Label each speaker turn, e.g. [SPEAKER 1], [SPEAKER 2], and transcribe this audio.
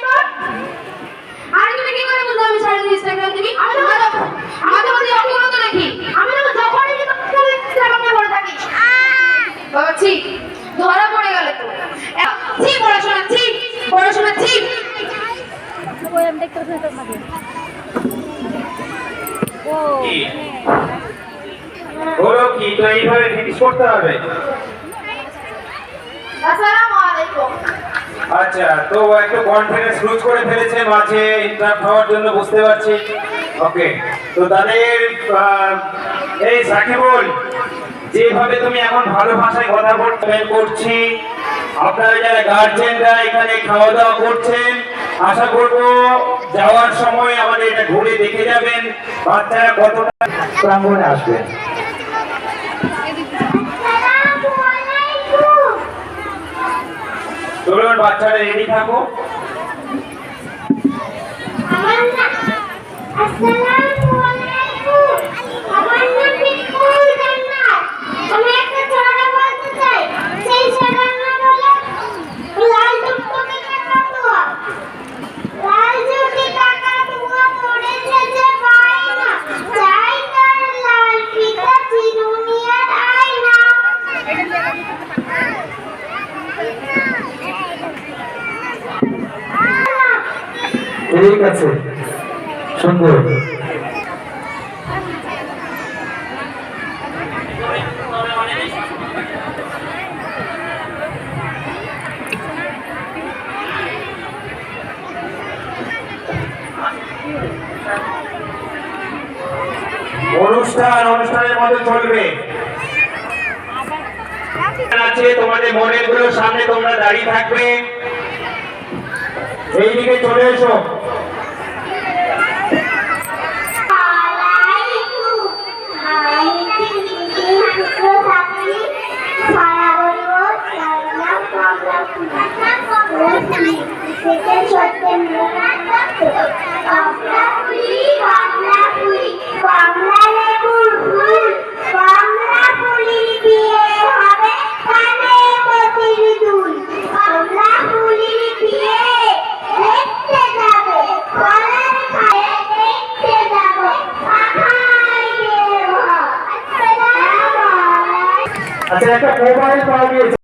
[SPEAKER 1] তোর? আর তুমি কি করে বুঝলে আমি ছাড়িয়ে ইনস্টাগ্রাম দেখি? আমি তো বলি আমি মতো দেখি। আমি তো যখনই ইনস্টাগ্রামে পড়ে থাকি। বাবা ছি, ধরা পড়ে গেল তো। ছি পড়াশোনা ছি, পড়াশোনা ছি।
[SPEAKER 2] ওই আমি দেখতে পাচ্ছি তোর মাঝে। ও
[SPEAKER 3] বলো কি তো এইভাবে ফিনিশ করতে হবে?
[SPEAKER 1] আসসালামু আলাইকুম।
[SPEAKER 3] আচ্ছা, তো একটু কনফিডেন্স লুজ করে ফেলেছে মাঝে ইন্টারাপ্ট হওয়ার জন্য, বুঝতে পারছি। ওকে, তো তাদের এই সাকিবুল, যেভাবে তুমি এখন ভালো ভাষায় কথা করছি, আপনারা যারা গার্জেনরা এখানে খাওয়া দাওয়া করছেন, আশা করবো যাওয়ার সময় আমাদের এটা ঘুরে দেখে যাবেন বাচ্চারা কতটা প্রাঙ্গণে আসবেন। চলুন বাচ্চারা রেডি থাকো। ঠিক আছে, সুন্দর। অনুষ্ঠানের মধ্যে চলবে আছে, তোমাদের মনের গুলো সামনে তোমরা দাঁড়িয়ে থাকবে। এইদিকে চলে এসো। আচ্ছা, একটা মোবাইল পাওয়া গিয়েছে।